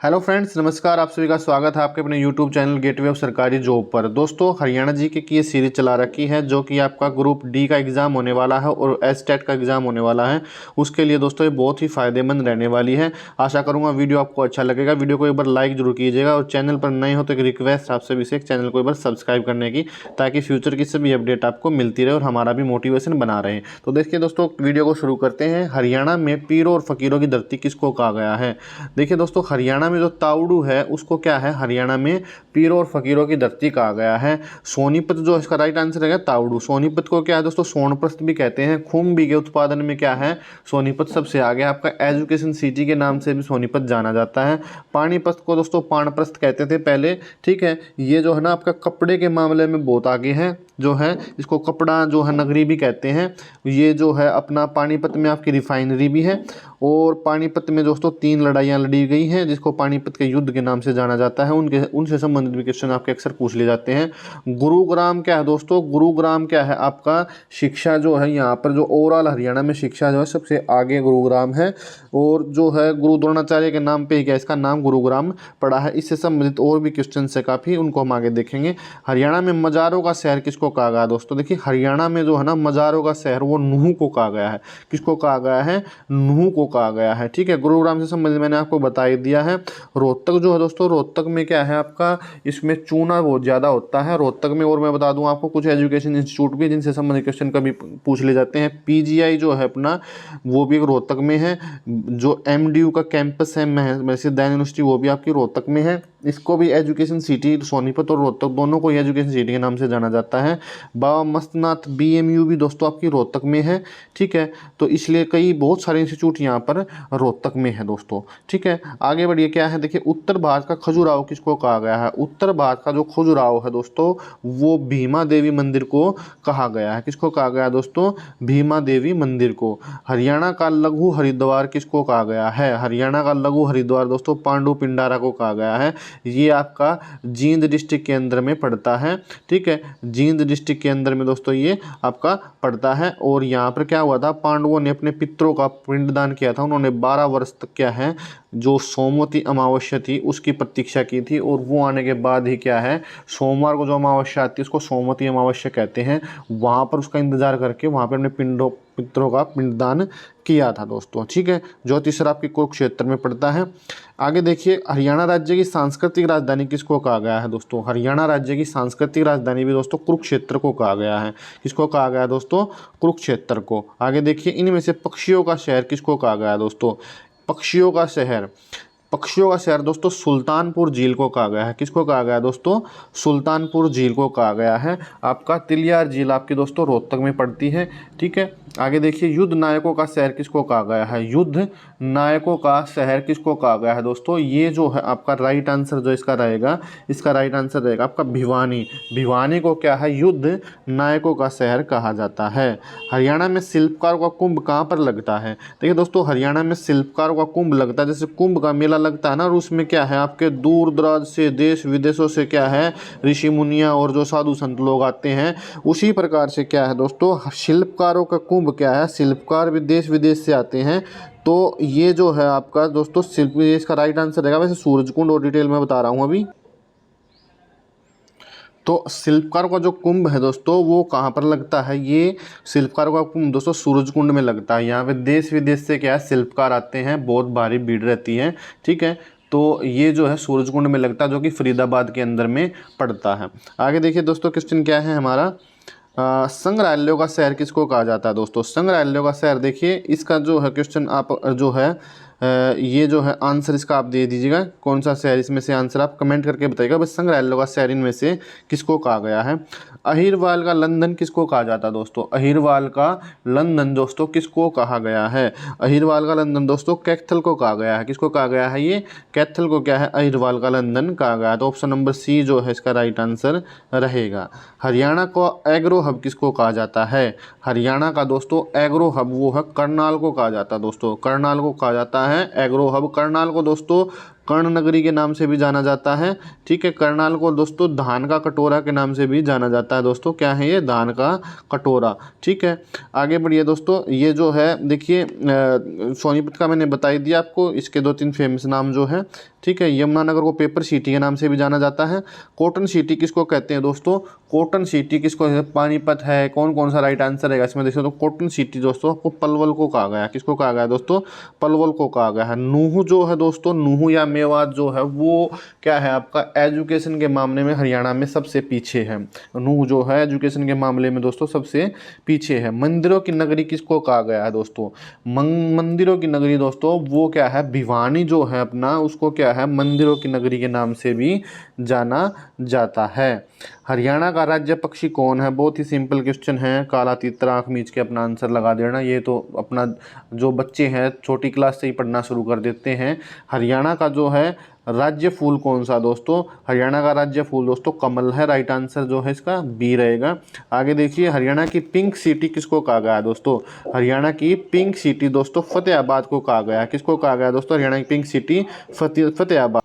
Hello friends, नमस्कार। आप सभी का स्वागत है आपके अपने यूट्यूब चैनल गेटवे ऑफ सरकारी जॉब पर। दोस्तों, हरियाणा जीके की ये सीरीज चला रखी है जो कि आपका ग्रुप डी का एग्ज़ाम होने वाला है और एसटेट का एग्ज़ाम होने वाला है। उसके लिए दोस्तों ये बहुत ही फ़ायदेमंद रहने वाली है। आशा करूँगा वीडियो आपको अच्छा लगेगा। वीडियो को एक बार लाइक जरूर कीजिएगा और चैनल पर नए हो तो एक रिक्वेस्ट आपसे भी से चैनल को एक बार सब्सक्राइब करने की, ताकि फ्यूचर की सभी अपडेट आपको मिलती रहे और हमारा भी मोटिवेशन बना रहे। तो देखिए दोस्तों, वीडियो को शुरू करते हैं। हरियाणा में पीरों और फ़कीरों की धरती किसको कहा गया है? देखिए दोस्तों, हरियाणा में जो ताउडू है उसको क्या है, हरियाणा में पीरों और फकीरों की धरती कहा गया है। सोनीपत जो इसका राइट आंसर है ताउडू। सोनीपत को क्या है दोस्तों, सोनप्रस्थ भी कहते हैं। खुम्बी के उत्पादन में क्या है, सोनीपत सबसे आगे। आपका एजुकेशन सिटी के नाम से भी सोनीपत जाना जाता है। पानीपत को दोस्तों पानप्रस्थ कहते थे पहले, ठीक है। ये जो है ना आपका कपड़े के मामले में बहुत आगे है, जो है इसको कपड़ा जो है नगरी भी कहते हैं। ये जो है अपना पानीपत में आपकी रिफाइनरी भी है। और पानीपत में दोस्तों 3 लड़ाइयाँ लड़ी गई हैं जिसको पानीपत के युद्ध के नाम से जाना जाता है। उनसे संबंधित भी क्वेश्चन आपके अक्सर पूछ लिए जाते हैं। गुरुग्राम क्या है दोस्तों? गुरुग्राम क्या है आपका, शिक्षा जो है यहाँ पर जो ओवरऑल हरियाणा में शिक्षा जो है सबसे आगे गुरुग्राम है। और जो है गुरु द्रोणाचार्य के नाम पे ही क्या इसका नाम गुरुग्राम पड़ा है। इससे संबंधित और भी क्वेश्चन है काफ़ी, उनको हम आगे देखेंगे। हरियाणा में मज़ारों का शहर किसको कहा गया दोस्तों? देखिए, हरियाणा में जो है ना मज़ारों का शहर वो नूह को कहा गया है। किसको कहा गया है? नूह को कहा गया है, ठीक है। गुरुग्राम से संबंधित मैंने आपको बता ही दिया है। रोहतक जो है दोस्तों, रोहतक में क्या है आपका, इसमें चूना बहुत ज़्यादा होता है रोहतक में। और मैं बता दूं आपको कुछ एजुकेशन इंस्टीट्यूट भी जिनसे संबंधित क्वेश्चन कभी पूछ ले जाते हैं। पीजीआई जो है अपना वो भी रोहतक में है। जो एमडीयू का कैंपस है महर्षि दयानंद यूनिवर्सिटी, वो भी आपकी रोहतक में है। इसको भी एजुकेशन सिटी, सोनीपत और रोहतक दोनों को एजुकेशन सिटी के नाम से जाना जाता है। बाबा मस्तनाथ बीएमयू भी दोस्तों आपकी रोहतक में है, ठीक है। तो इसलिए कई बहुत सारे इंस्टीट्यूट यहाँ पर रोहतक में है दोस्तों, ठीक है। आगे बढ़िए, क्या है देखिए, उत्तर भारत का खजुराहो किसको कहा गया है? उत्तर भारत का जो खजुराहो है दोस्तों वो भीमा देवी मंदिर को कहा गया है। किसको कहा गया दोस्तों? भीमा देवी मंदिर को। हरियाणा का लघु हरिद्वार किसको कहा गया है? हरियाणा का लघु हरिद्वार दोस्तों पांडु पिंडारा को कहा गया है। ये आपका जींद डिस्ट्रिक्ट के अंदर में पड़ता है, ठीक है। जींद डिस्ट्रिक्ट के अंदर में दोस्तों ये आपका पड़ता है। और यहाँ पर क्या हुआ था, पांडवों ने अपने पितरों का पिंडदान किया था। उन्होंने 12 वर्ष तक क्या है जो सोमवती अमावस्या थी उसकी प्रतीक्षा की थी। और वो आने के बाद ही क्या है, सोमवार को जो अमावस्या आती है उसको सोमवती अमावस्या कहते हैं। वहाँ पर उसका इंतजार करके वहाँ पर अपने पितरों का पिंडदान किया था दोस्तों, ठीक है। जो तीसरा आपके कुरुक्षेत्र में पड़ता है। आगे देखिए, हरियाणा राज्य की सांस्कृतिक राजधानी किसको कहा गया है दोस्तों? हरियाणा राज्य की सांस्कृतिक राजधानी भी दोस्तों कुरुक्षेत्र को कहा गया है। किसको कहा गया है दोस्तों? कुरुक्षेत्र को। आगे देखिए, इनमें से पक्षियों का शहर किसको कहा गया है दोस्तों? पक्षियों का शहर दोस्तों सुल्तानपुर झील को कहा गया है। किसको कहा गया है दोस्तों? सुल्तानपुर झील को कहा गया है। आपका तिलियार झील आपकी दोस्तों रोहतक में पड़ती है, ठीक है। आगे देखिए, युद्ध नायकों का शहर किसको कहा गया है? युद्ध नायकों का शहर किसको कहा गया है दोस्तों? ये जो है आपका राइट आंसर जो इसका रहेगा, इसका राइट आंसर रहेगा आपका भिवानी। भिवानी को क्या है, युद्ध नायकों का शहर कहा जाता है। हरियाणा में शिल्पकारों का कुंभ कहाँ पर लगता है? देखिए दोस्तों, हरियाणा में शिल्पकारों का कुंभ लगता है। जैसे कुंभ का मेला लगता है ना, और उसमें क्या है आपके दूर दराज से देश विदेशों से क्या है ऋषि मुनिया और जो साधु संत लोग आते हैं। उसी प्रकार से क्या है दोस्तों, शिल्पकारों का कुंभ क्या है, शिल्पकार भी देश विदेश से आते हैं। तो ये जो है आपका दोस्तों शिल्प, इसका राइट आंसर रहेगा। वैसे सूरजकुंड और डिटेल में बता रहा हूँ अभी। तो शिल्पकार का जो कुंभ है दोस्तों वो कहाँ पर लगता है? ये शिल्पकार का कुंभ दोस्तों सूरजकुंड में लगता है। यहाँ पे देश विदेश से क्या है शिल्पकार आते हैं, बहुत भारी भीड़ रहती है, ठीक है। तो ये जो है सूरजकुंड में लगता है, जो कि फरीदाबाद के अंदर में पड़ता है। आगे देखिए दोस्तों, क्वेश्चन क्या है हमारा, संग्रहालयों का शहर किसको कहा जाता है दोस्तों? संग्रहालयों का शहर, देखिए इसका जो है क्वेश्चन आप जो है ये जो है आंसर इसका आप दे दीजिएगा। कौन सा शहर इसमें से, आंसर आप कमेंट करके बताइएगा। बस संग्रहालयों का शहर इनमें से किसको कहा गया है? अहिरवाल का लंदन किसको कहा जाता है दोस्तों? अहिरवाल का लंदन दोस्तों किसको कहा गया है? अहिरवाल का लंदन दोस्तों कैथल को कहा गया है। किसको कहा गया है? ये कैथल को क्या है अहिरवाल का लंदन कहा गया है। तो ऑप्शन नंबर सी जो है इसका राइट आंसर रहेगा। हरियाणा को एग्रो हब किसको कहा जाता है? हरियाणा का दोस्तों एग्रो हब वो है करनाल को कहा जाता है दोस्तों। करनाल को कहा जाता है एग्रो हब। करनाल को दोस्तों कर्ण नगरी के नाम से भी जाना जाता है। ठीक है, करनाल को दोस्तों धान का कटोरा के नाम से भी जाना जाता है। दोस्तों क्या है ये, धान का कटोरा। ठीक है, आगे बढ़िए दोस्तों। ये जो है देखिए सोनीपत का मैंने बता ही दिया आपको, इसके 2-3 फेमस नाम जो है। ठीक है, यमुनानगर को पेपर सिटी के नाम से भी जाना जाता है। कॉटन सिटी किसको कहते हैं दोस्तों, कॉटन सिटी किसको, पानीपत है, कौन कौन सा राइट आंसर रहेगा इसमें देखो। तो कॉटन सिटी दोस्तों आपको पलवल को कहा गया है। किसको कहा गया है दोस्तों, पलवल को कहा गया है। नूहू जो है दोस्तों, नूहू या मेवात जो है वो क्या है आपका एजुकेशन के मामले में हरियाणा में सबसे पीछे है। नूहू जो है एजुकेशन के मामले में दोस्तों सबसे पीछे है। मंदिरों की नगरी किसको कहा गया है दोस्तों, मंदिरों की नगरी दोस्तों वो क्या है, भिवानी जो है अपना, उसको क्या है मंदिरों की नगरी के नाम से भी जाना जाता है। हरियाणा का राज्य पक्षी कौन है, बहुत ही सिंपल क्वेश्चन है। काला तीतरा, आँख मीच के अपना आंसर लगा देना। ये तो अपना जो बच्चे हैं छोटी क्लास से ही पढ़ना शुरू कर देते हैं। हरियाणा का जो है राज्य फूल कौन सा दोस्तों, हरियाणा का राज्य फूल दोस्तों कमल है। राइट आंसर जो है इसका बी रहेगा। आगे देखिए, हरियाणा की पिंक सिटी किसको कहा गया है दोस्तों, हरियाणा की पिंक सिटी दोस्तों फतेहाबाद को कहा गया है। किसको कहा गया है दोस्तों, हरियाणा की पिंक सिटी फतेहाबाद।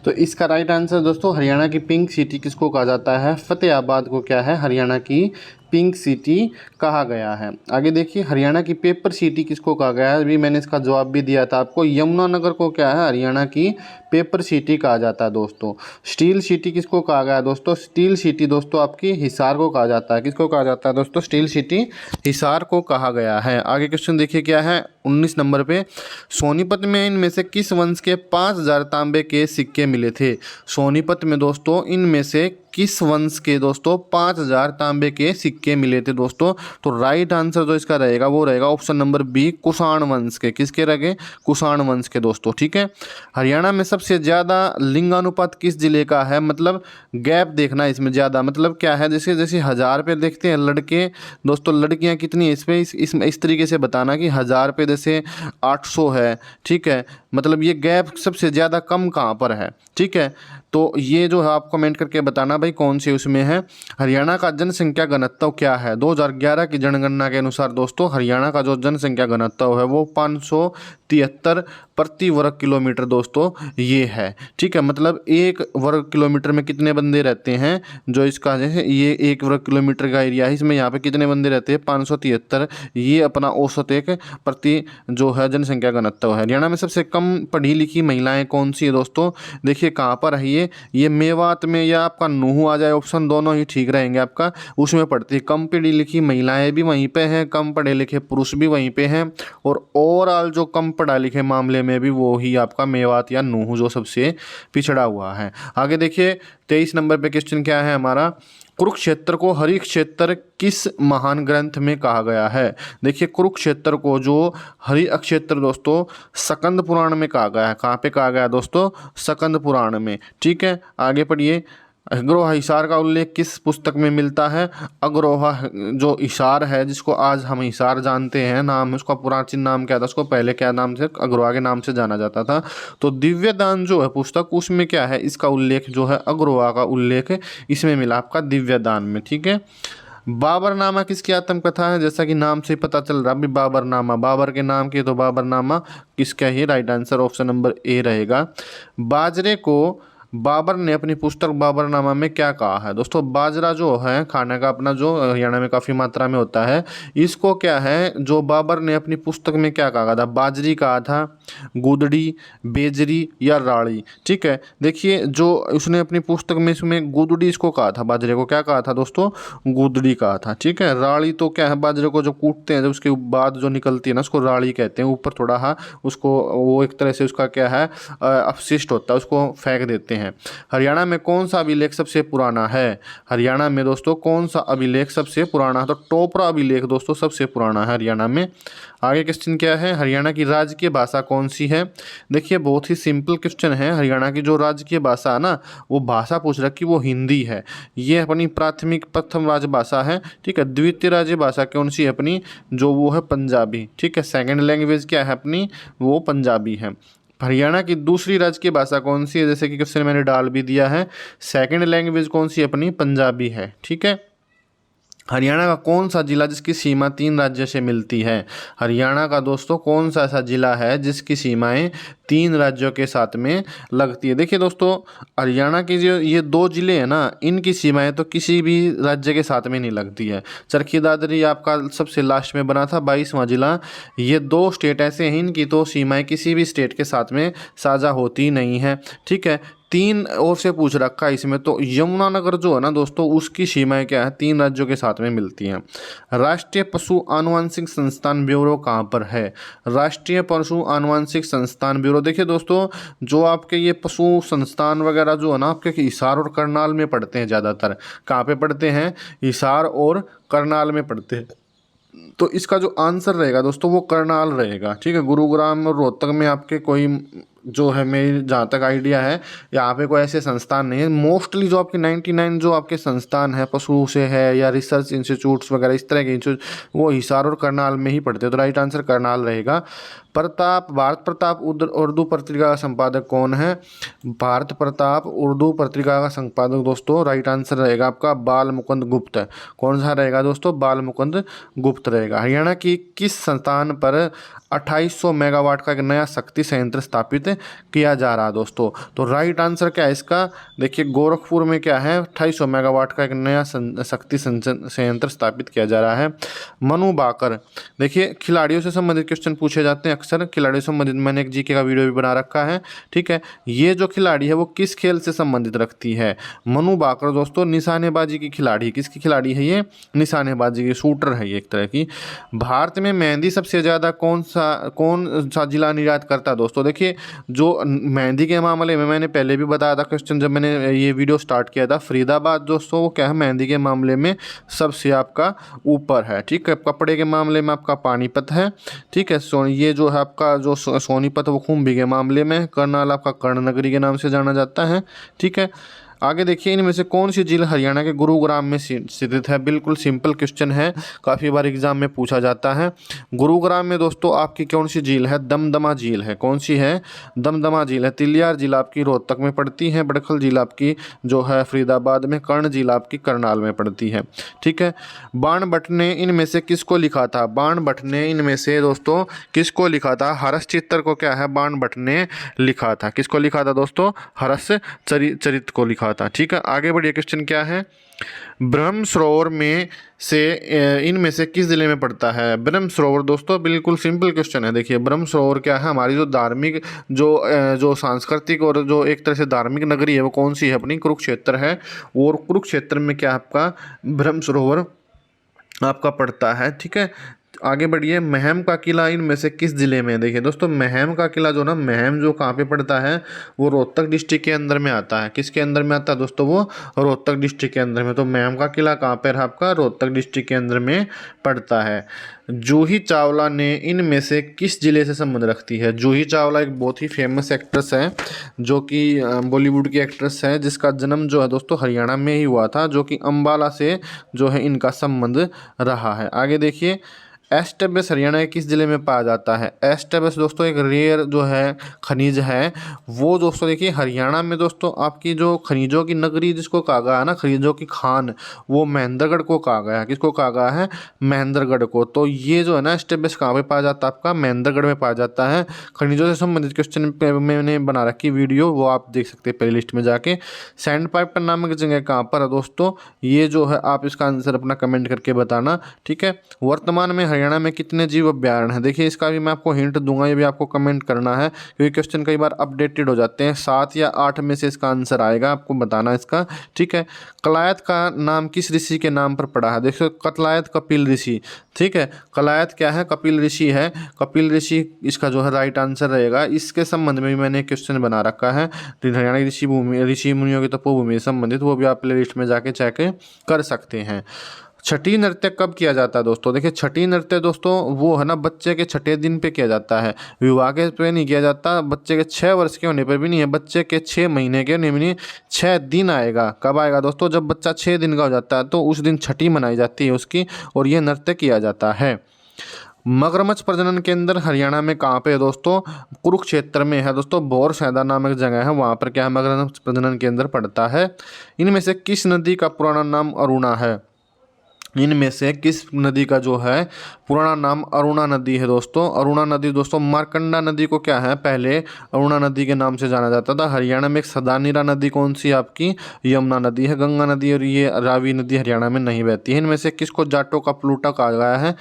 तो इसका राइट आंसर दोस्तों हरियाणा की पिंक सिटी किसको कहा जाता है, फतेहाबाद को क्या है हरियाणा की पिंक सिटी कहा गया है। आगे देखिए, हरियाणा की पेपर सिटी किसको कहा गया है, अभी मैंने इसका जवाब भी दिया था आपको। यमुनानगर को क्या है हरियाणा की पेपर सिटी कहा जाता है दोस्तों। स्टील सिटी किसको कहा गया है दोस्तों, स्टील सिटी दोस्तों आपकी हिसार को कहा जाता है। किसको कहा जाता है दोस्तों, स्टील सिटी हिसार को कहा गया है। आगे क्वेश्चन देखिए क्या है 19 नंबर पे, सोनीपत में इनमें से किस वंश के 5000 तांबे के सिक्के मिले थे। सोनीपत में दोस्तों इनमें से किस वंश के दोस्तों 5000 तांबे के सिक्के मिले थे दोस्तों। तो राइट आंसर जो इसका रहेगा वो रहेगा ऑप्शन नंबर बी, कुषाण वंश के। किसके रहे, कुषाण वंश के दोस्तों। ठीक है, हरियाणा में सबसे ज़्यादा लिंगानुपात किस जिले का है, मतलब गैप देखना इसमें ज़्यादा, मतलब क्या है जैसे जैसे 1000 पे देखते हैं लड़के दोस्तों, लड़कियां कितनी है इसमें इस तरीके से बताना कि 1000 पे जैसे 800 है। ठीक है, मतलब ये गैप सबसे ज़्यादा कम कहाँ पर है। ठीक है, तो ये जो है आप कमेंट करके बताना भाई कौन से उसमें है। हरियाणा का जनसंख्या घनत्व क्या है, 2011 की जनगणना के अनुसार दोस्तों हरियाणा का जो जनसंख्या घनत्व है वो 573 प्रति वर्ग किलोमीटर दोस्तों ये है। ठीक है, मतलब 1 वर्ग किलोमीटर में कितने बंदे रहते हैं, जो इसका जैसे ये 1 वर्ग किलोमीटर का एरिया है, इसमें यहाँ पे कितने बंदे रहते हैं 573। ये अपना औसत एक प्रति जो है जनसंख्या घनत्व है। हरियाणा में सबसे कम पढ़ी लिखी महिलाएं कौन सी है दोस्तों, देखिए कहाँ पर है ये मेवात में या आपका नूहू आ जाए, ऑप्शन दोनों ही ठीक रहेंगे आपका। उसमें पढ़ती है कम पढ़ी लिखी महिलाएं भी वहीं पे हैं, कम पढ़े लिखे पुरुष भी वहीं पे हैं, और ओवरऑल जो कम पढ़ा लिखे मामले में भी वो ही आपका मेवात या नूहू जो सबसे पिछड़ा हुआ है। आगे देखिए 23 नंबर पे क्वेश्चन क्या है हमारा, कुरुक्षेत्र को हरि क्षेत्र किस महान ग्रंथ में कहा गया है। देखिए कुरुक्षेत्र को जो हरि क्षेत्र दोस्तों स्कंद पुराण में कहा गया है। कहाँ पे कहा गया है दोस्तों, स्कंद पुराण में। ठीक है, आगे पढ़िए, अग्रोहा हिसार का उल्लेख किस पुस्तक में मिलता है। अग्रोहा जो हिसार है जिसको आज हम हिसार जानते हैं, नाम उसका प्राचीन नाम क्या था, उसको पहले क्या नाम से अग्रोहा के नाम से जाना जाता था। तो दिव्य दान जो है पुस्तक उसमें क्या है, इसका उल्लेख जो है अग्रोहा का उल्लेख इसमें मिला आपका दिव्य दान में। ठीक है, बाबरनामा किसकी आत्मकथा है, जैसा कि नाम से पता चल रहा है बाबरनामा, बाबर के नाम की, तो बाबरनामा किसका ही right answer option number A रहेगा। बाजरे को बाबर ने अपनी पुस्तक बाबरनामा में क्या कहा है दोस्तों। बाजरा जो है खाने का अपना जो हरियाणा में काफ़ी मात्रा में होता है, इसको क्या है जो बाबर ने अपनी पुस्तक में क्या कहा था, बाजरी कहा था, गुदड़ी, बेजरी या राड़ी। ठीक है, देखिए जो उसने अपनी पुस्तक में इसमें गुदड़ी इसको कहा था, बाजरे को क्या कहा था दोस्तों, गुदड़ी कहा था। ठीक है, राड़ी तो क्या है बाजरे को जो कूटते हैं जब उसके बाद जो निकलती है ना उसको राड़ी कहते हैं। ऊपर थोड़ा हाँ उसको वो एक तरह से उसका क्या है अपशिष्ट होता है, उसको फेंक देते हैं। हरियाणा में कौन सा अभिलेख सबसे पुराना है, हरियाणा में दोस्तों कौन सा अभिलेख सबसे पुराना है, तो टोपरा अभिलेख दोस्तों सबसे पुराना है हरियाणा में। आगे क्वेश्चन क्या है, हरियाणा की राजकीय भाषा कौन सी है। देखिए बहुत ही सिंपल क्वेश्चन है, हरियाणा की जो राजकीय भाषा है ना वो भाषा पूछ रखी वो हिंदी है, ये अपनी प्राथमिक प्रथम राजभाषा है। ठीक है, द्वितीय राजभाषा कौन सी है अपनी, जो वो है पंजाबी। ठीक है, सेकंड लैंग्वेज क्या है अपनी, वो पंजाबी है। हरियाणा की दूसरी राजकीय भाषा कौन सी है, जैसे कि क्वेश्चन मैंने डाल भी दिया है, सेकंड लैंग्वेज कौन सी अपनी पंजाबी है। ठीक है, हरियाणा का कौन सा जिला जिसकी सीमा 3 राज्यों से मिलती है? हरियाणा का दोस्तों कौन सा ऐसा जिला है जिसकी सीमाएं 3 राज्यों के साथ में लगती है? देखिए दोस्तों, हरियाणा के जो ये 2 जिले हैं ना, इनकी सीमाएं तो किसी भी राज्य के साथ में नहीं लगती है। चरखी दादरी आपका सबसे लास्ट में बना था 22वां जिला। ये 2 स्टेट ऐसे हैं इनकी तो सीमाएं किसी भी स्टेट के साथ में साझा होती नहीं है। ठीक है, 3 और से पूछ रखा है इसमें, तो यमुनानगर जो है ना दोस्तों, उसकी सीमाएं क्या है? 3 राज्यों के साथ में मिलती हैं। राष्ट्रीय पशु आनुवंशिक संस्थान ब्यूरो कहाँ पर है? राष्ट्रीय पशु आनुवंशिक संस्थान ब्यूरो, देखिए दोस्तों, जो आपके ये पशु संस्थान वगैरह जो है ना, आपके हिसार और करनाल में पड़ते हैं ज़्यादातर। कहाँ पे पड़ते हैं? हिसार और करनाल में पड़ते हैं। तो इसका जो आंसर रहेगा दोस्तों वो करनाल रहेगा। ठीक है, गुरुग्राम और रोहतक में आपके कोई जो है, मेरी जहाँ तक आइडिया है, यहाँ पे कोई ऐसे संस्थान नहीं है। मोस्टली जो आपके 99 जो आपके संस्थान है पशु से है या रिसर्च इंस्टीट्यूट्स वगैरह इस तरह के इंस्टीट्यूट, वो हिसार और करनाल में ही पड़ते हैं। तो राइट आंसर करनाल रहेगा। भारत प्रताप उर्दू पत्रिका का संपादक कौन है? भारत प्रताप उर्दू पत्रिका का संपादक दोस्तों राइट आंसर रहेगा आपका बाल मुकुंद गुप्त। कौन सा रहेगा दोस्तों? बाल मुकुंद गुप्त रहेगा। हरियाणा की किस स्थान पर 2800 मेगावाट का एक नया शक्ति संयंत्र स्थापित किया जा रहा है दोस्तों? तो राइट आंसर क्या है इसका? देखिए, गोरखपुर में क्या है, 2800 मेगावाट का एक नया शक्ति संयंत्र स्थापित किया जा रहा है। मनु बाकर, देखिए खिलाड़ियों से संबंधित क्वेश्चन पूछे जाते हैं अक्सर। खिलाड़ियों से संबंधित मैंने एक जीके का वीडियो भी बना रखा है। ठीक है, ये जो खिलाड़ी है वो किस खेल से संबंधित रखती है? मनु बाकर दोस्तों निशानेबाजी की खिलाड़ी। किसकी खिलाड़ी है ये? निशानेबाजी की, शूटर है ये एक तरह की। भारत में मेहंदी सबसे ज़्यादा कौन सा जिला निर्यात करता है दोस्तों? देखिए, जो मेहंदी के मामले में मैंने पहले भी बताया था क्वेश्चन, जब मैंने ये वीडियो स्टार्ट किया था, फरीदाबाद दोस्तों वो क्या है, मेहंदी के मामले में सबसे आपका ऊपर है। ठीक है, कपड़े के मामले में आपका पानीपत है। ठीक है, ये जो है आपका जो सोनीपत वो खुम्बी के मामले में, करनाल आपका कर्णनगरी के नाम से जाना जाता है। ठीक है, आगे देखिए, इनमें से कौन सी झील हरियाणा के गुरुग्राम में स्थित है? बिल्कुल सिंपल क्वेश्चन है, काफ़ी बार एग्जाम में पूछा जाता है। गुरुग्राम में दोस्तों आपकी कौन सी झील है? दमदमा झील है। कौन सी है? दमदमा झील है। तिलियार झील आपकी रोहतक में पड़ती है। बड़खल झील आपकी जो है फरीदाबाद में। कर्ण झील आपकी करनाल में पड़ती है। ठीक है, बाणभट्ट ने इनमें से किसको लिखा था? बाणभट्ट ने इनमें से दोस्तों किसको लिखा था? हर्ष चित्तर को क्या है, बाणभट्ट ने लिखा था। किसको लिखा था दोस्तों? हर्ष चरित को लिखा था। ठीक है, आगे बढ़िए। क्वेश्चन क्या है? ब्रह्म सरोवर में से इनमें से किस जिले में पड़ता है? ब्रह्म सरोवर दोस्तों बिल्कुल सिंपल क्वेश्चन है। देखिए, ब्रह्म सरोवर क्या है? हमारी जो धार्मिक जो सांस्कृतिक और जो एक तरह से धार्मिक नगरी है वो कौन सी है? अपनी कुरुक्षेत्र है। और कुरुक्षेत्र में क्या आपका ब्रह्म सरोवर आपका पड़ता है। ठीक है, आगे बढ़िए। महम का किला इनमें से किस जिले में है? देखिए दोस्तों, महम का किला जो ना, महम जो कहाँ पे पड़ता है, वो रोहतक डिस्ट्रिक्ट के अंदर में आता है। किसके अंदर में आता है दोस्तों? वो रोहतक डिस्ट्रिक्ट के अंदर में। तो महम का किला कहाँ पर है आपका? रोहतक डिस्ट्रिक्ट के अंदर में पड़ता है। जूही चावला ने इनमें से किस जिले से संबंध रखती है? जूही चावला एक बहुत ही फेमस एक्ट्रेस है, जो कि बॉलीवुड की एक्ट्रेस है, जिसका जन्म जो है दोस्तों हरियाणा में ही हुआ था, जो कि अम्बाला से जो है इनका संबंध रहा है। आगे देखिए, एस्टेबस हरियाणा के किस जिले में पाया जाता है? एस्टेबस दोस्तों एक रेयर जो है खनिज है। वो दोस्तों देखिए, हरियाणा में दोस्तों आपकी जो खनिजों की नगरी जिसको कहा गया है ना, खनिजों की खान, वो महेंद्रगढ़ को कहा गया है। किसको कहा गया है? महेंद्रगढ़ को। तो ये जो है ना एस्टेबस कहाँ पे पाया जाता है? आपका महेंद्रगढ़ में पाया जाता है। खनिजों से संबंधित क्वेश्चन पे मैंने बना रखी वीडियो, वो आप देख सकते हैं प्ले लिस्ट में जाके। सैंड पाइपर नामक जगह कहाँ पर है दोस्तों? ये जो है आप इसका आंसर अपना कमेंट करके बताना। ठीक है, वर्तमान में हरियाणा में कितने जीव अभ्यारण्य हैं? देखिए, इसका भी मैं आपको हिंट दूंगा, ये भी आपको कमेंट करना है, क्योंकि क्वेश्चन कई बार अपडेटेड हो जाते हैं। 7 या 8 में से इसका आंसर आएगा, आपको बताना इसका। ठीक है, कलायत का नाम किस ऋषि के नाम पर पड़ा है? देखो, कलायत कपिल ऋषि। ठीक है, कलायत क्या है? कपिल ऋषि है। कपिल ऋषि इसका जो है राइट आंसर रहेगा। इसके संबंध में भी मैंने क्वेश्चन बना रखा है, हरियाणा की ऋषि मुनियों की तपोभूमि से संबंधित, वो भी आप प्ले लिस्ट में जाके चेक कर सकते हैं। छठी नृत्य कब किया जाता है दोस्तों? देखिए, छठी नृत्य दोस्तों वो है ना, बच्चे के छठे दिन पे किया जाता है। विवाह के पे नहीं किया जाता, बच्चे के 6 वर्ष के होने पर भी नहीं है, बच्चे के 6 महीने के होने में नहीं, 6 दिन आएगा। कब आएगा दोस्तों? जब बच्चा 6 दिन का हो जाता है, तो उस दिन छठी मनाई जाती है उसकी, और ये नृत्य किया जाता है। मगरमच्छ प्रजनन केंद्र हरियाणा में कहाँ पे है दोस्तों? कुरुक्षेत्र में है दोस्तों। बोरसैदा नामक जगह है, वहाँ पर क्या है, मगरमच्छ प्रजनन केंद्र पड़ता है। इनमें से किस नदी का पुराना नाम अरुणा है? इनमें से किस नदी का जो है पुराना नाम अरुणा नदी है दोस्तों। अरुणा नदी दोस्तों, मारकंडा नदी को क्या है पहले अरुणा नदी के नाम से जाना जाता था। हरियाणा में एक सदानीरा नदी कौन सी है आपकी, यमुना नदी है। गंगा नदी और ये रावी नदी हरियाणा में नहीं बहती है। इनमें से किसको जाटों का प्लूटो कहा गया है।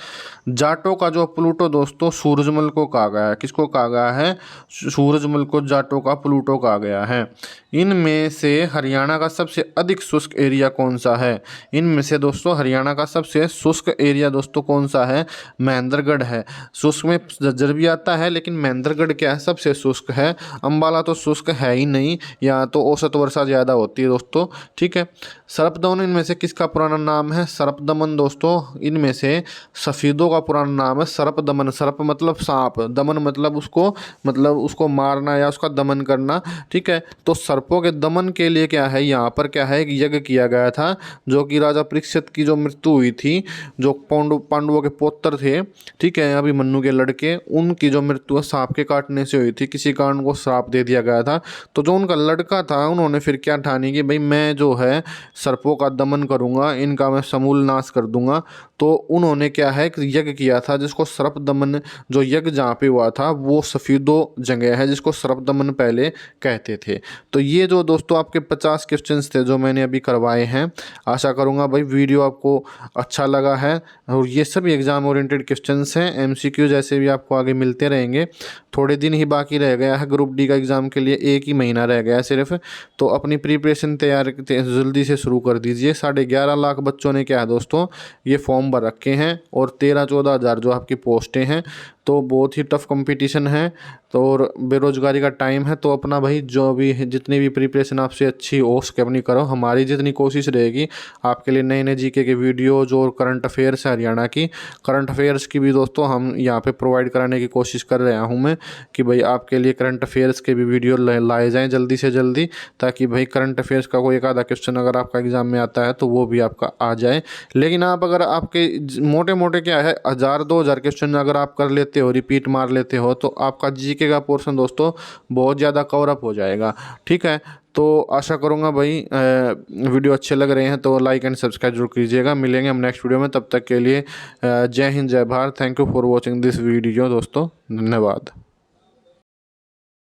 जाटों का जो प्लूटो दोस्तों सूरजमल को कहा गया है। किसको कहा गया है, सूरजमल को जाटों का प्लूटो कहा गया है। इनमें से हरियाणा का सबसे अधिक शुष्क एरिया कौन सा है। इनमें से दोस्तों हरियाणा का सबसे शुष्क एरिया दोस्तों कौन सा है, महेंद्रगढ़ है। शुष्क में झज्जर भी आता है लेकिन महेंद्रगढ़ क्या है, सबसे शुष्क है। अंबाला तो शुष्क है ही नहीं, यहाँ तो औसत वर्षा ज़्यादा होती है दोस्तों, ठीक है। सर्पदमन इनमें से किसका पुराना नाम है, सर्पदमन दोस्तों इनमें से सफ़ेदों का पुराना नाम है सर्पदमन। सर्प मतलब सांप, दमन मतलब उसको मारना या उसका दमन करना, ठीक है। तो सर्पों के दमन के लिए क्या है, यहाँ पर क्या है, एक यज्ञ किया गया था जो कि राजा परीक्षित की जो मृत्यु हुई थी, जो पांडवों के पौत्र थे, ठीक है, अभिमन्यु के लड़के, उनकी जो मृत्यु सांप के काटने से हुई थी, किसी कारण को श्राप दे दिया गया था। तो जो उनका लड़का था उन्होंने फिर क्या ठानी कि भाई मैं जो है सर्पों का दमन करूंगा, इनका मैं समूल नाश कर दूंगा। तो उन्होंने क्या है एक यज्ञ किया था जिसको सर्प दमन, जो यज्ञ जहाँ पे हुआ था वो सफ़ीदो जगह है जिसको सर्प दमन पहले कहते थे। तो ये जो दोस्तों आपके 50 क्वेश्चंस थे जो मैंने अभी करवाए हैं, आशा करूँगा भाई वीडियो आपको अच्छा लगा है। और ये सभी एग्ज़ाम ओरिएंटेड क्वेश्चंस हैं, एमसीक्यू जैसे भी आपको आगे मिलते रहेंगे। थोड़े दिन ही बाकी रह गया है ग्रुप डी का एग्ज़ाम के लिए, 1 ही महीना रह गया है सिर्फ। तो अपनी प्रिपरेशन तैयार जल्दी से शुरू कर दीजिए। 11.5 लाख बच्चों ने क्या है दोस्तों ये फॉर्म भर रखे हैं और 13-14 हज़ार जो आपकी पोस्टें हैं। तो बहुत ही टफ कंपटीशन है, तो और बेरोज़गारी का टाइम है। तो अपना भाई जो भी जितनी भी प्रिपरेशन आपसे अच्छी हो सके अपनी करो। हमारी जितनी कोशिश रहेगी आपके लिए नए नए जीके के वीडियोज़ और करंट अफेयर्स है हरियाणा की, करंट अफेयर्स की भी दोस्तों हम यहाँ पे प्रोवाइड कराने की कोशिश कर रहा हूँ मैं कि भाई आपके लिए करंट अफेयर्स के भी वीडियो लाए जाएँ जल्दी से जल्दी, ताकि भाई करंट अफेयर्स का कोई एक आधा क्वेश्चन अगर आपका एग्ज़ाम में आता है तो वो भी आपका आ जाए। लेकिन आप अगर आपके मोटे मोटे क्या है 1000-2000 क्वेश्चन अगर आप कर लेते हो, रिपीट मार लेते हो, तो आपका जीके का पोर्शन दोस्तों बहुत ज़्यादा कवर अप हो जाएगा, ठीक है। तो आशा करूँगा भाई वीडियो अच्छे लग रहे हैं तो लाइक एंड सब्सक्राइब जरूर कीजिएगा। मिलेंगे हम नेक्स्ट वीडियो में, तब तक के लिए जय हिंद जय Bharat. Thank you for watching this video दोस्तों, धन्यवाद।